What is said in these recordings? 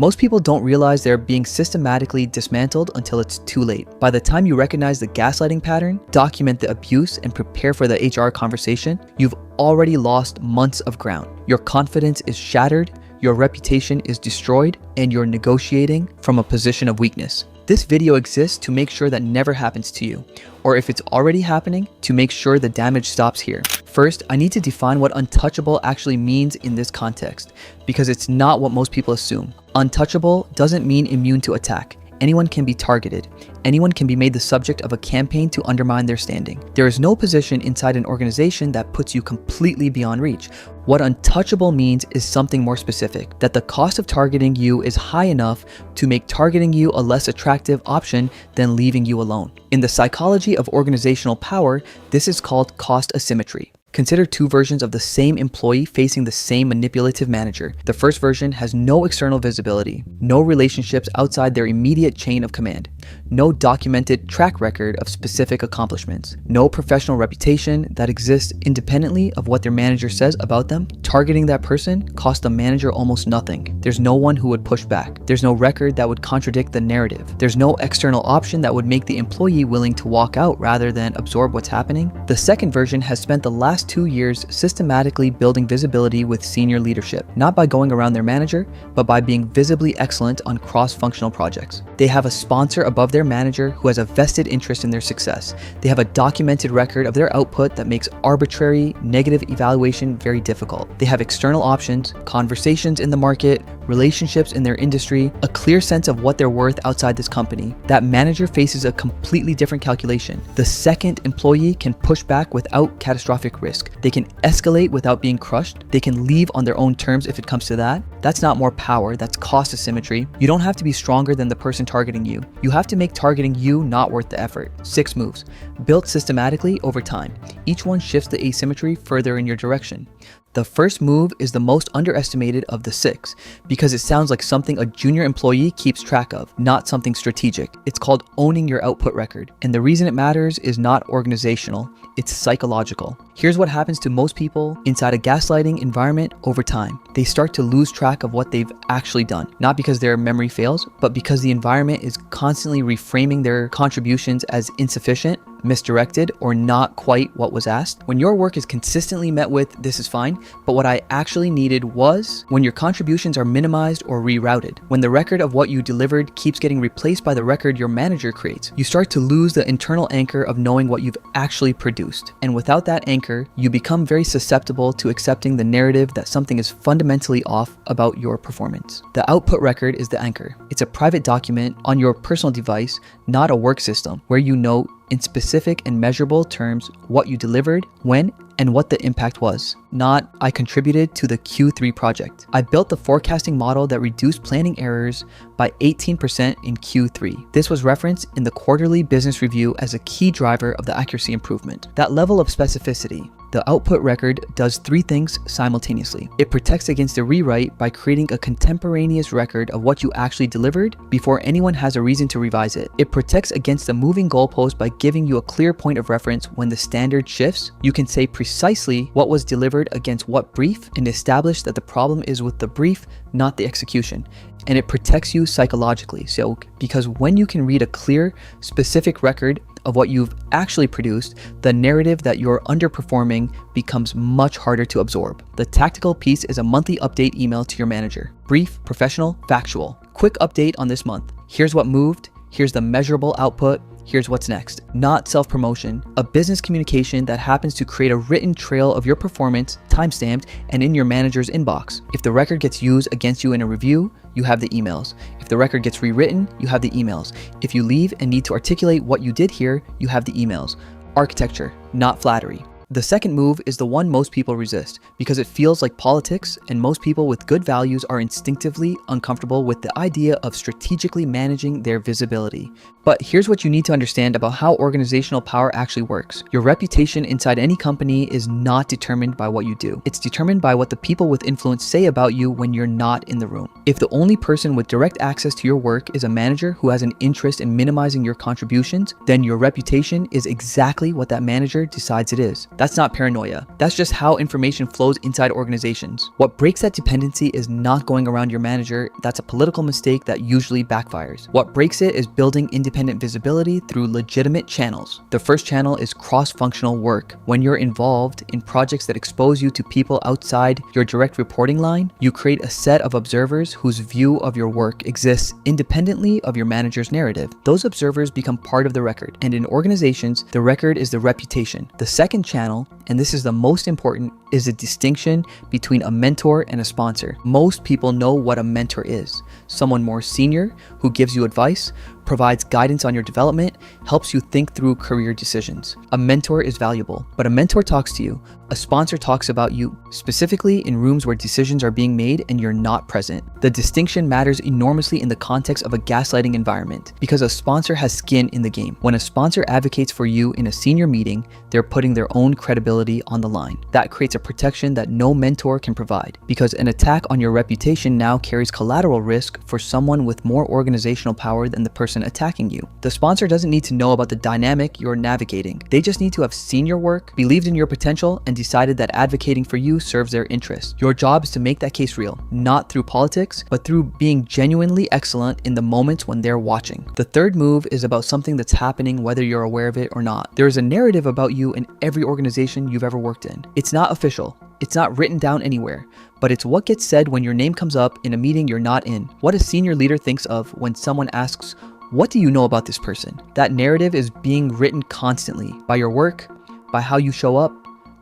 Most people don't realize they're being systematically dismantled until it's too late. By the time you recognize the gaslighting pattern, document the abuse, and prepare for the HR conversation, you've already lost months of ground. Your confidence is shattered, your reputation is destroyed, and you're negotiating from a position of weakness. This video exists to make sure that never happens to you, or if it's already happening, to make sure the damage stops here. First, I need to define what untouchable actually means in this context, because it's not what most people assume. Untouchable doesn't mean immune to attack. Anyone can be targeted. Anyone can be made the subject of a campaign to undermine their standing. There is no position inside an organization that puts you completely beyond reach. What untouchable means is something more specific, that the cost of targeting you is high enough to make targeting you a less attractive option than leaving you alone. In the psychology of organizational power, this is called cost asymmetry. Consider two versions of the same employee facing the same manipulative manager. The first version has no external visibility, no relationships outside their immediate chain of command, no documented track record of specific accomplishments, no professional reputation that exists independently of what their manager says about them. Targeting that person costs the manager almost nothing. There's no one who would push back. There's no record that would contradict the narrative. There's no external option that would make the employee willing to walk out rather than absorb what's happening. The second version has spent the last 2 years systematically building visibility with senior leadership, not by going around their manager, but by being visibly excellent on cross-functional projects. They have a sponsor above their manager who has a vested interest in their success. They have a documented record of their output that makes arbitrary, negative evaluation very difficult. They have external options, conversations in the market, relationships in their industry, a clear sense of what they're worth outside this company. That manager faces a completely different calculation. The second employee can push back without catastrophic risk. They can escalate without being crushed. They can leave on their own terms if it comes to that. That's not more power, that's cost asymmetry. You don't have to be stronger than the person targeting you. You have to make targeting you not worth the effort. 6 moves, built systematically over time. Each one shifts the asymmetry further in your direction. The first move is the most underestimated of the 6 because it sounds like something a junior employee keeps track of, not something strategic. It's called owning your output record. And the reason it matters is not organizational, it's psychological. Here's what happens to most people inside a gaslighting environment over time. They start to lose track of what they've actually done, not because their memory fails, but because the environment is constantly reframing their contributions as insufficient, misdirected, or not quite what was asked. When your work is consistently met with, "This is fine, but what I actually needed was," when your contributions are minimized or rerouted, when the record of what you delivered keeps getting replaced by the record your manager creates, you start to lose the internal anchor of knowing what you've actually produced. And without that anchor, you become very susceptible to accepting the narrative that something is fundamentally off about your performance. The output record is the anchor. It's a private document on your personal device, not a work system, where you note in specific and measurable terms what you delivered, when, and what the impact was. Not, "I contributed to the Q3 project. I built the forecasting model that reduced planning errors by 18% in Q3. This was referenced in the quarterly business review as a key driver of the accuracy improvement." That level of specificity. The output record does 3 things simultaneously. It protects against a rewrite by creating a contemporaneous record of what you actually delivered before anyone has a reason to revise it. It protects against the moving goalpost by giving you a clear point of reference when the standard shifts. You can say precisely what was delivered against what brief and establish that the problem is with the brief, not the execution. And it protects you psychologically. So, because when you can read a clear, specific record of what you've actually produced, the narrative that you're underperforming becomes much harder to absorb. The tactical piece is a monthly update email to your manager. Brief, professional, factual. Quick update on this month. Here's what moved. Here's the measurable output. Here's what's next. Not self-promotion, a business communication that happens to create a written trail of your performance, timestamped, and in your manager's inbox. If the record gets used against you in a review, you have the emails. If the record gets rewritten, you have the emails. If you leave and need to articulate what you did here, you have the emails. Architecture, not flattery. The second move is the one most people resist because it feels like politics, and most people with good values are instinctively uncomfortable with the idea of strategically managing their visibility. But here's what you need to understand about how organizational power actually works. Your reputation inside any company is not determined by what you do. It's determined by what the people with influence say about you when you're not in the room. If the only person with direct access to your work is a manager who has an interest in minimizing your contributions, then your reputation is exactly what that manager decides it is. That's not paranoia. That's just how information flows inside organizations. What breaks that dependency is not going around your manager. That's a political mistake that usually backfires. What breaks it is building independent visibility through legitimate channels. The first channel is cross-functional work. When you're involved in projects that expose you to people outside your direct reporting line, you create a set of observers whose view of your work exists independently of your manager's narrative. Those observers become part of the record, and in organizations, the record is the reputation. The second channel, and this is the most important, is a distinction between a mentor and a sponsor. Most people know what a mentor is. Someone more senior who gives you advice, provides guidance on your development, helps you think through career decisions. A mentor is valuable, but a mentor talks to you. A sponsor talks about you, specifically in rooms where decisions are being made and you're not present. The distinction matters enormously in the context of a gaslighting environment because a sponsor has skin in the game. When a sponsor advocates for you in a senior meeting, they're putting their own credibility on the line. That creates a protection that no mentor can provide, because an attack on your reputation now carries collateral risk for someone with more organizational power than the person attacking you. The sponsor doesn't need to know about the dynamic you're navigating. They just need to have seen your work, believed in your potential, and decided that advocating for you serves their interests. Your job is to make that case real, not through politics, but through being genuinely excellent in the moments when they're watching. The third move is about something that's happening whether you're aware of it or not. There is a narrative about you in every organization you've ever worked in. It's not official. It's not written down anywhere, but it's what gets said when your name comes up in a meeting you're not in. What a senior leader thinks of when someone asks, "What do you know about this person?" That narrative is being written constantly by your work, by how you show up,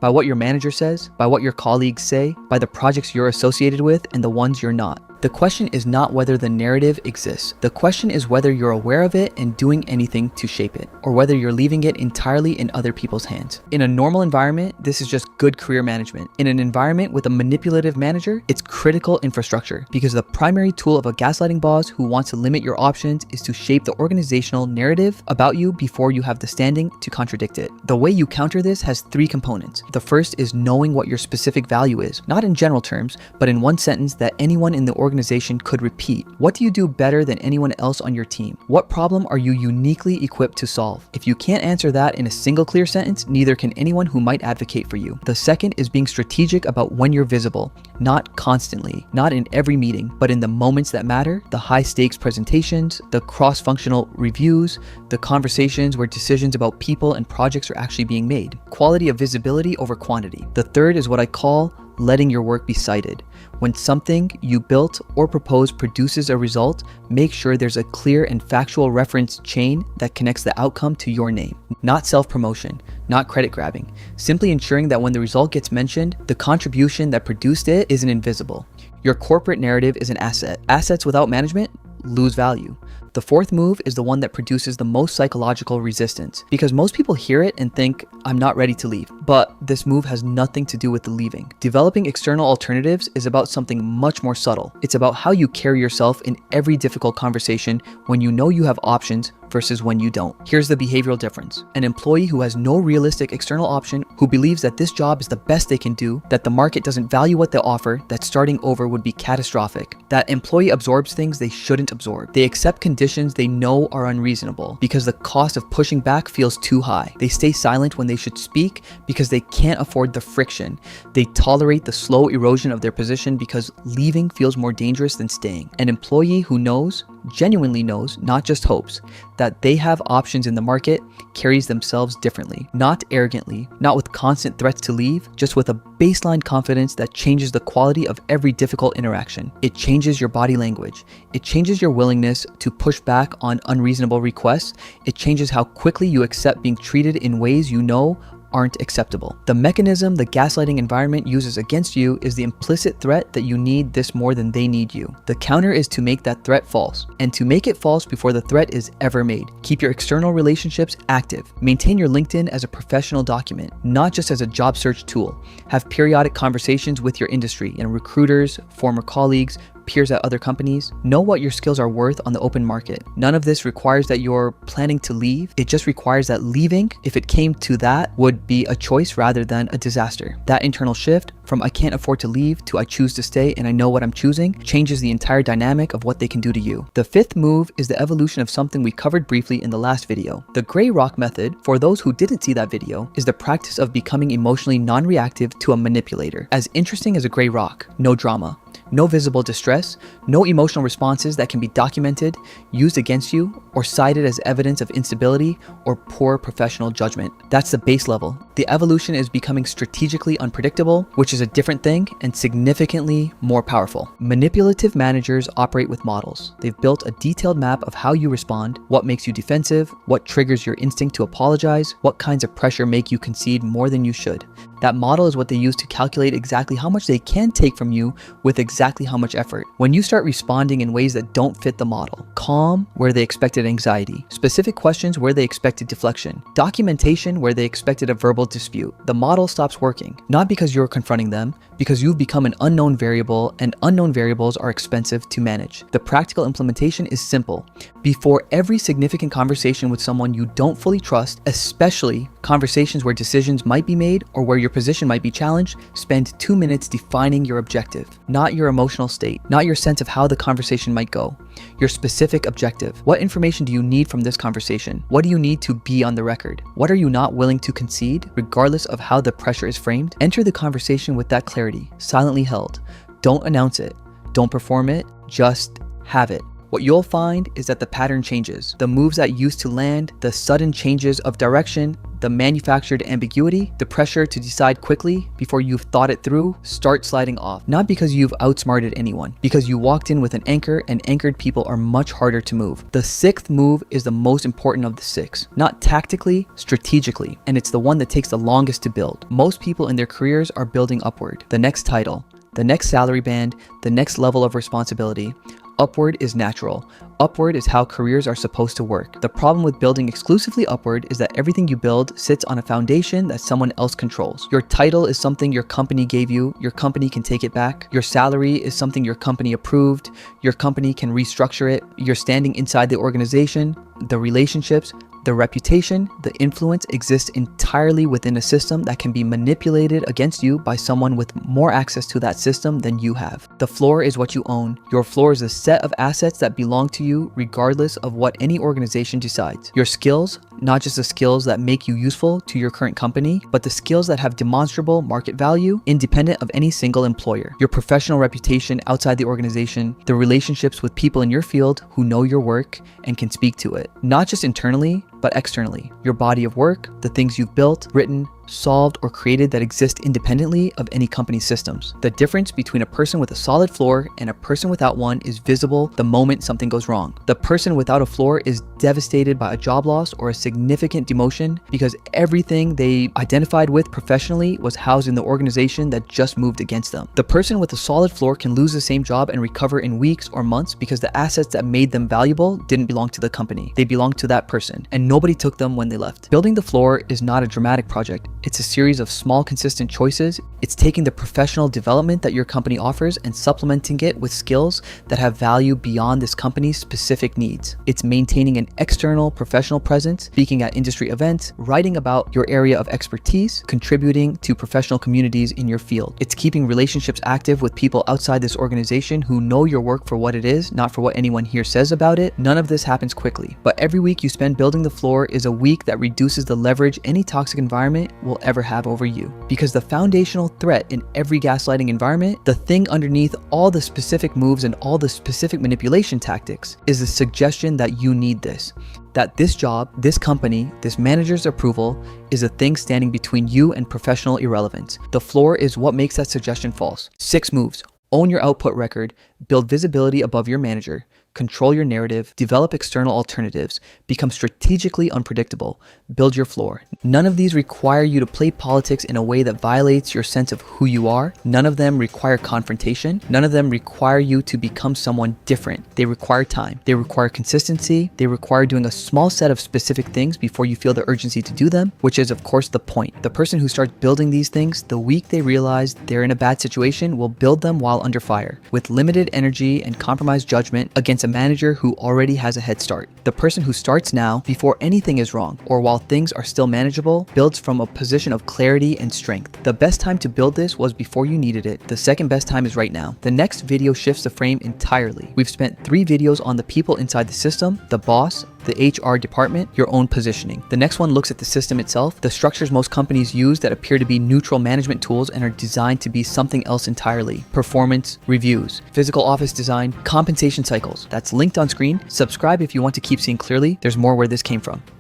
by what your manager says, by what your colleagues say, by the projects you're associated with and the ones you're not. The question is not whether the narrative exists. The question is whether you're aware of it and doing anything to shape it, or whether you're leaving it entirely in other people's hands. In a normal environment, this is just good career management. In an environment with a manipulative manager, it's critical infrastructure, because the primary tool of a gaslighting boss who wants to limit your options is to shape the organizational narrative about you before you have the standing to contradict it. The way you counter this has three components. The first is knowing what your specific value is, not in general terms, but in one sentence that anyone in the organization could repeat. What do you do better than anyone else on your team? What problem are you uniquely equipped to solve? If you can't answer that in a single clear sentence, neither can anyone who might advocate for you. The second is being strategic about when you're visible, not constantly, not in every meeting, but in the moments that matter, the high stakes presentations, the cross-functional reviews, the conversations where decisions about people and projects are actually being made. Quality of visibility over quantity. The third is what I call letting your work be cited. When something you built or proposed produces a result, make sure there's a clear and factual reference chain that connects the outcome to your name. Not self-promotion, not credit grabbing. Simply ensuring that when the result gets mentioned, the contribution that produced it isn't invisible. Your corporate narrative is an asset. Assets without management lose value. The fourth move is the one that produces the most psychological resistance, because most people hear it and think, I'm not ready to leave. But this move has nothing to do with the leaving. Developing external alternatives is about something much more subtle. It's about how you carry yourself in every difficult conversation when you know you have options versus when you don't. Here's the behavioral difference. An employee who has no realistic external option, who believes that this job is the best they can do, that the market doesn't value what they offer, that starting over would be catastrophic. That employee absorbs things they shouldn't absorb. They accept conditions they know are unreasonable because the cost of pushing back feels too high. They stay silent when they should speak because they can't afford the friction. They tolerate the slow erosion of their position because leaving feels more dangerous than staying. An employee who knows, genuinely knows, not just hopes, that they have options in the market carries themselves differently, not arrogantly, not with constant threats to leave, just with a baseline confidence that changes the quality of every difficult interaction. It changes your body language. It changes your willingness to push back on unreasonable requests. It changes how quickly you accept being treated in ways you know aren't acceptable. The mechanism the gaslighting environment uses against you is the implicit threat that you need this more than they need you. The counter is to make that threat false, and to make it false before the threat is ever made. Keep your external relationships active. Maintain your LinkedIn as a professional document, not just as a job search tool. Have periodic conversations with your industry and recruiters, former colleagues, peers at other companies. Know what your skills are worth on the open market. None of this requires that you're planning to leave. It just requires that leaving, if it came to that, would be a choice rather than a disaster. That internal shift from I can't afford to leave to I choose to stay and I know what I'm choosing changes the entire dynamic of what they can do to you. The fifth move is the evolution of something we covered briefly in the last video. The gray rock method, for those who didn't see that video, is the practice of becoming emotionally non-reactive to a manipulator. As interesting as a gray rock, no drama. No visible distress, no emotional responses that can be documented, used against you, or cited as evidence of instability or poor professional judgment. That's the base level. The evolution is becoming strategically unpredictable, which is a different thing and significantly more powerful. Manipulative managers operate with models. They've built a detailed map of how you respond, what makes you defensive, what triggers your instinct to apologize, what kinds of pressure make you concede more than you should. That model is what they use to calculate exactly how much they can take from you with exactly how much effort. When you start responding in ways that don't fit the model, calm where they expected anxiety, specific questions where they expected deflection, documentation where they expected a verbal dispute, the model stops working. Not because you're confronting them, because you've become an unknown variable, and unknown variables are expensive to manage. The practical implementation is simple. Before every significant conversation with someone you don't fully trust, especially conversations where decisions might be made or where your position might be challenged, spend 2 minutes defining your objective, not your emotional state, not your sense of how the conversation might go, your specific objective. What information do you need from this conversation? What do you need to be on the record? What are you not willing to concede, regardless of how the pressure is framed? Enter the conversation with that clarity, silently held. Don't announce it. Don't perform it. Just have it. What you'll find is that the pattern changes. The moves that used to land, the sudden changes of direction, the manufactured ambiguity, the pressure to decide quickly before you've thought it through, start sliding off. Not because you've outsmarted anyone, because you walked in with an anchor, and anchored people are much harder to move. The sixth move is the most important of the six, not tactically, strategically, and it's the one that takes the longest to build. Most people in their careers are building upward. The next title, the next salary band, the next level of responsibility. Upward is natural. Upward is how careers are supposed to work. The problem with building exclusively upward is that everything you build sits on a foundation that someone else controls. Your title is something your company gave you. Your company can take it back. Your salary is something your company approved. Your company can restructure it. Your standing inside the organization, the relationships, the reputation, the influence exists entirely within a system that can be manipulated against you by someone with more access to that system than you have. The floor is what you own. Your floor is a set of assets that belong to you regardless of what any organization decides. Your skills, not just the skills that make you useful to your current company, but the skills that have demonstrable market value independent of any single employer. Your professional reputation outside the organization, the relationships with people in your field who know your work and can speak to it. Not just internally, but externally. Your body of work, the things you've built, written, solved, or created that exist independently of any company's systems. The difference between a person with a solid floor and a person without one is visible the moment something goes wrong. The person without a floor is devastated by a job loss or a significant demotion because everything they identified with professionally was housed in the organization that just moved against them. The person with a solid floor can lose the same job and recover in weeks or months because the assets that made them valuable didn't belong to the company. They belonged to that person, and nobody took them when they left. Building the floor is not a dramatic project. It's a series of small, consistent choices. It's taking the professional development that your company offers and supplementing it with skills that have value beyond this company's specific needs. It's maintaining an external professional presence, speaking at industry events, writing about your area of expertise, contributing to professional communities in your field. It's keeping relationships active with people outside this organization who know your work for what it is, not for what anyone here says about it. None of this happens quickly, but every week you spend building the floor is a week that reduces the leverage any toxic environment will ever have over you. Because the foundational threat in every gaslighting environment, the thing underneath all the specific moves and all the specific manipulation tactics, is the suggestion that you need this. That this job, this company, this manager's approval is a thing standing between you and professional irrelevance. The floor is what makes that suggestion false. 6 moves. Own your output record. Build visibility above your manager. control your narrative, develop external alternatives, become strategically unpredictable, build your floor. None of these require you to play politics in a way that violates your sense of who you are. None of them require confrontation. None of them require you to become someone different. They require time. They require consistency. They require doing a small set of specific things before you feel the urgency to do them, which is of course the point. The person who starts building these things, the week they realize they're in a bad situation, will build them while under fire, with limited energy and compromised judgment against a manager who already has a head start. The person who starts now, before anything is wrong, or while things are still manageable, builds from a position of clarity and strength. The best time to build this was before you needed it. The second best time is right now. The next video shifts the frame entirely. We've spent 3 videos on the people inside the system, the boss, the HR department, your own positioning. The next one looks at the system itself, the structures most companies use that appear to be neutral management tools and are designed to be something else entirely. Performance, reviews, physical office design, compensation cycles. That's linked on screen. Subscribe if you want to keep seeing clearly. There's more where this came from.